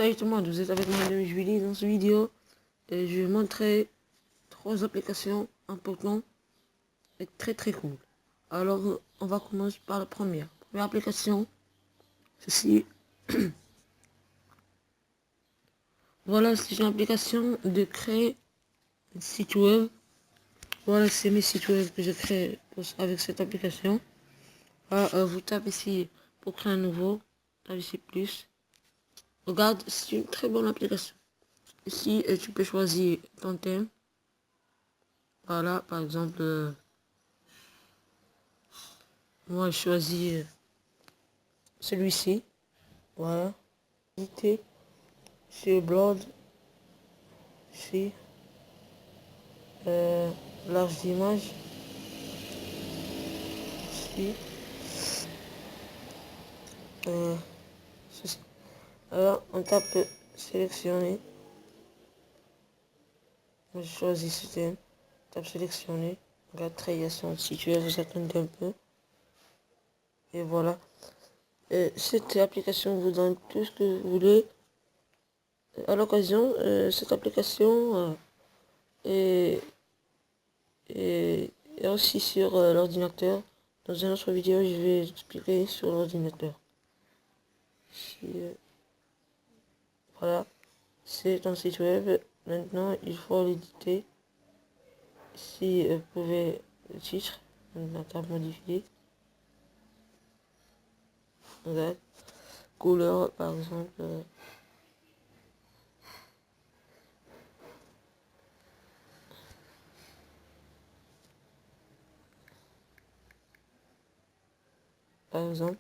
Salut tout le monde, vous êtes avec moi Julie. Dans cette vidéo, je vais montrer 3 applications importantes et très cool. Alors, on va commencer par la première. Première application, ceci. Voilà, c'est une application de créer un site web. Voilà, c'est mes sites web que je crée avec cette application. Voilà, vous tapez ici pour créer un nouveau, tapez ici plus. Regarde, c'est une très bonne application. Ici, tu peux choisir ton thème. Voilà, par exemple, moi je choisis celui-ci. Voilà. Unité. Sur Blood. Ici. Large d'image. Ici. Ceci. Alors, on tape sélectionner. Moi je choisis ce thème. Tape sélectionner. Regarde, création située, vous attendez un peu. Et voilà. Cette application vous donne tout ce que vous voulez. À l'occasion, cette application est aussi sur l'ordinateur. Dans une autre vidéo, je vais expliquer sur l'ordinateur. Voilà, c'est un site web. Maintenant, il faut l'éditer. Ici, vous pouvez le titre. Maintenant, tape modifier. Regarde. Couleur, par exemple. Par exemple.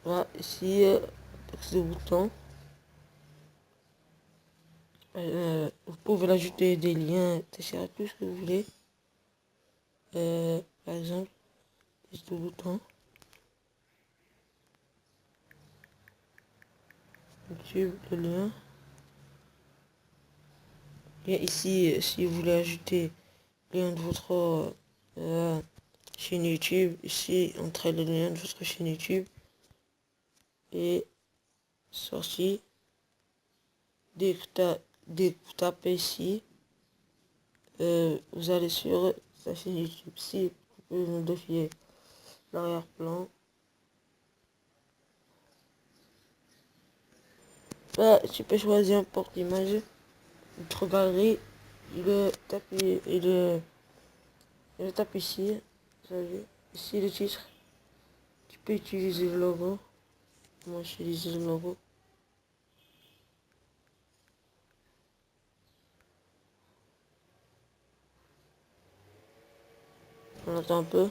Voilà, ici, texte de bouton. Vous pouvez ajouter des liens, etc. Tout ce que vous voulez. Par exemple, texte de bouton. YouTube, le lien. Et ici, si vous voulez ajouter le lien de votre chaîne YouTube, ici, entrez le lien de votre chaîne YouTube. Et sorti. Dès que vous tapez ici, vous allez sur sa chaîne YouTube. Si vous pouvez modifier l'arrière-plan. Là, tu peux choisir un porte-image. Votre galerie, le tapis et le tape ici. Vous avez ici le titre. Tu peux utiliser le logo. Moi, j'utilise le logo. On attend un peu.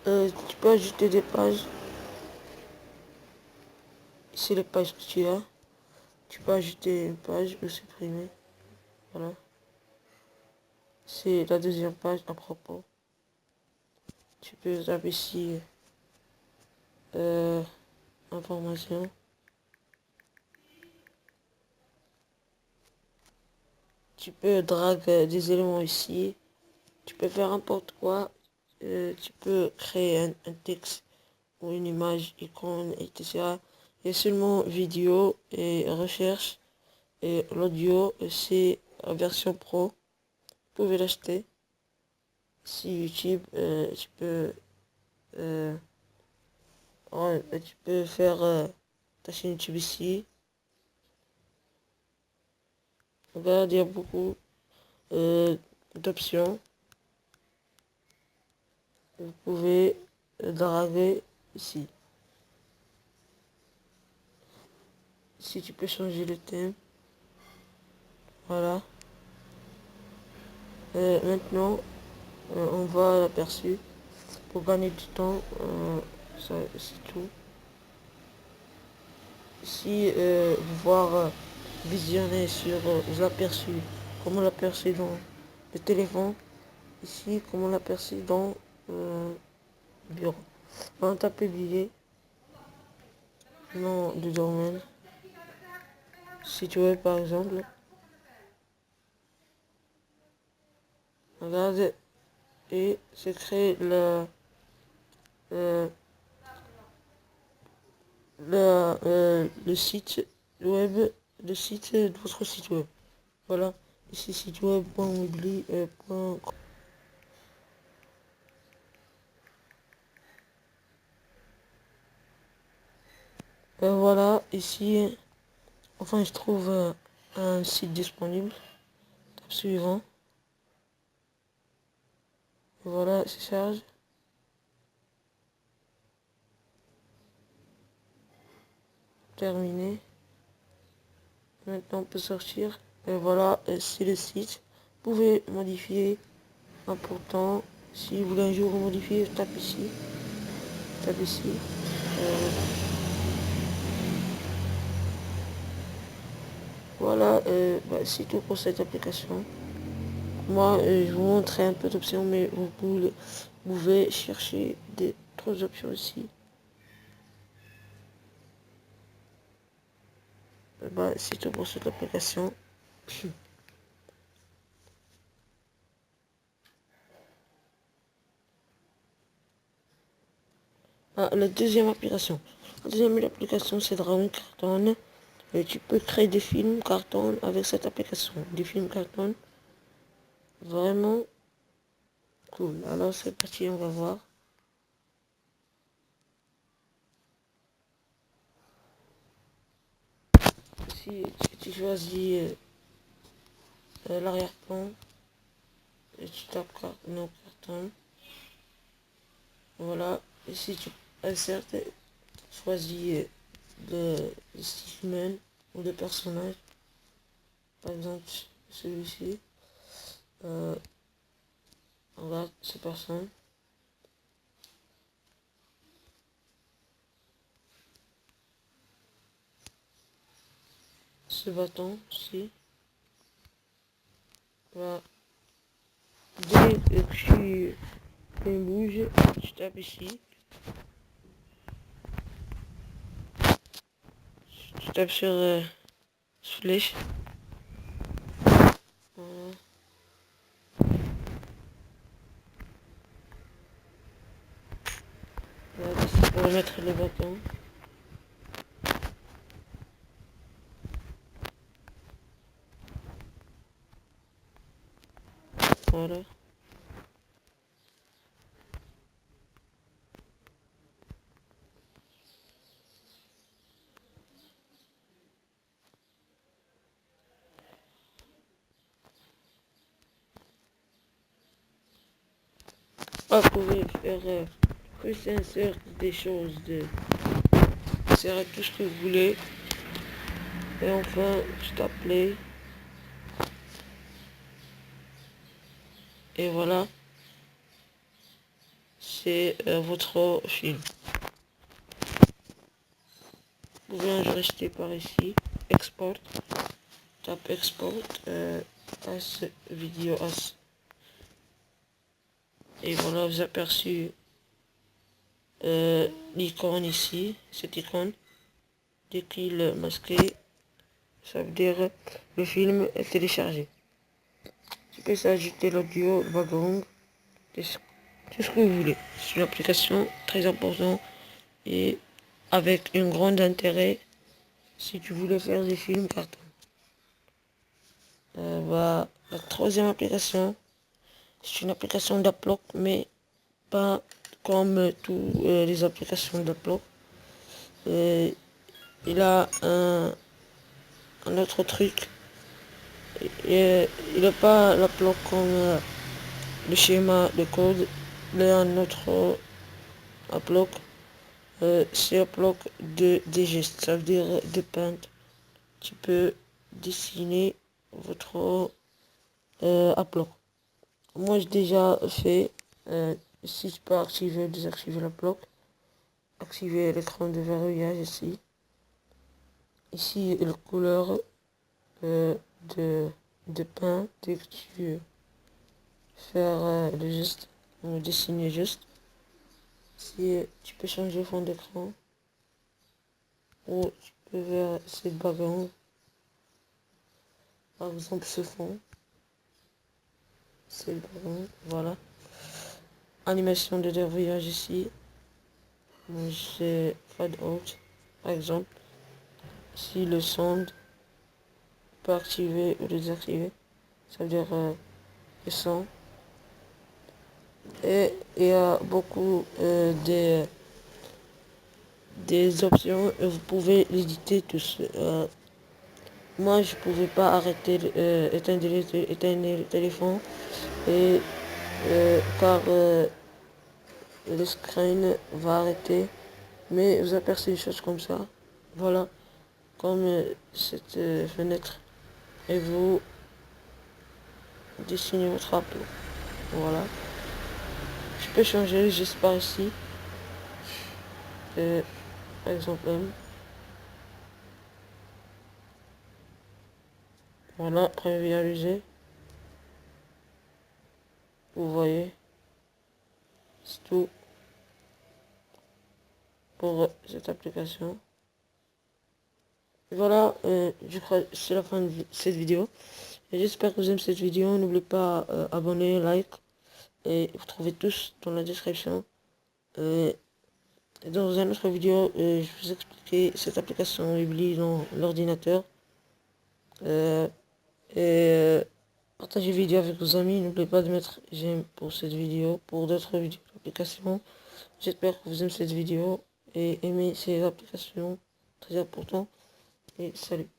Tu peux ajouter des pages. Ici les pages que tu as. Tu peux ajouter une page ou supprimer. Voilà. C'est la deuxième page à propos. Tu peux taper ici information. Tu peux drag des éléments ici. Tu peux faire n'importe quoi. Tu peux créer un texte ou une image, icône, etc. Et seulement vidéo et recherche. Et l'audio, c'est la version pro. Vous pouvez l'acheter. Si YouTube, tu peux faire ta chaîne YouTube ici. Regarde, il y a beaucoup d'options. Vous pouvez draguer ici. Si tu peux changer le thème. Voilà. Maintenant, on va à l'aperçu. Pour gagner du temps, c'est tout. Si voir visionner sur l'aperçu, comment l'aperçu dans le téléphone, ici comment l'aperçu dans le bureau. On tape publier. nom de domaine, site web par exemple. Regarde, et c'est créer euh, le site web, de votre site web. Voilà, ici site web.mobili. Voilà, ici, enfin je trouve un site disponible. Tape suivant. Voilà, c'est charge. Terminé. Maintenant on peut sortir. Et voilà, c'est le site. Vous pouvez modifier. Important, si vous voulez un jour modifier, tape ici. Tape ici. Euh, voilà, c'est tout pour cette application. Moi, je vous montrerai un peu d'options, mais vous pouvez chercher d'autres options ici. C'est tout pour cette application. La deuxième application. La deuxième application, c'est Dragon Cartoon. Et tu peux créer des films cartoon avec cette application. Des films cartoon. Vraiment cool. Alors c'est parti, on va voir. Si tu choisis l'arrière-plan et tu tapes non carton, voilà. Et si tu insertes, choisis le style humain ou le personnage, par exemple celui-ci. On regarde ces personnes. Ce bâton ici. Voilà. Dès que tu bouges, tu tapes ici. Tu tapes sur flèche. Voilà. Voilà, ici pour mettre le bâton. Voilà. Vous pouvez faire plus insert des choses, insérer tout ce que vous voulez. Et enfin, je tape play. Et voilà, c'est votre film. Vous pouvez enregistrer par ici. Export. Tape export as vidéo as. Et voilà, vous aperçu l'icône ici, cette icône. Dès qu'il masqué, ça veut dire le film est téléchargé. Tu peux ajouter l'audio, le background, tout ce que vous voulez. C'est une application très importante et avec un grand intérêt si tu voulais faire des films cartoon. La troisième application, c'est une application d'upload, mais pas comme toutes les applications d'upload. Il a un autre truc. Il n'a pas l'upload comme le schéma de code. Il a un autre upload. C'est upload des gestes, ça veut dire de peindre. Tu peux dessiner votre upload. Moi j'ai déjà fait. Si je peux activer, désactiver l'upload. Activer l'écran de verrouillage ici. Ici la couleur de, de pain dès que tu veux faire le geste, ou dessiner juste. Si tu peux changer le fond d'écran. ou tu peux faire cette background, par exemple ce fond, c'est le background, voilà. Animation de déverrouillage ici, moi j'ai fade out, par exemple, si le sound peut activer ou le désactiver, ça veut dire le son. Et il y a beaucoup des options et vous pouvez l'éditer tous. Moi je pouvais pas arrêter éteindre le téléphone et car le screen va arrêter, mais vous apercevez une chose comme ça, voilà, comme cette fenêtre, et vous dessinez votre tableau, voilà. Je peux changer juste par ici, par exemple M, voilà, prévisualiser, vous voyez, c'est tout pour cette application. Voilà, je crois que c'est la fin de cette vidéo. Et j'espère que vous aimez cette vidéo. N'oubliez pas abonner, like. Et vous trouvez tous dans la description. Dans une autre vidéo, je vais vous expliquer cette application Weebly dans l'ordinateur. Et partagez la vidéo avec vos amis. N'oubliez pas de mettre j'aime pour cette vidéo, pour d'autres vidéos d'applications. J'espère que vous aimez cette vidéo et aimez ces applications, très important. Et salut.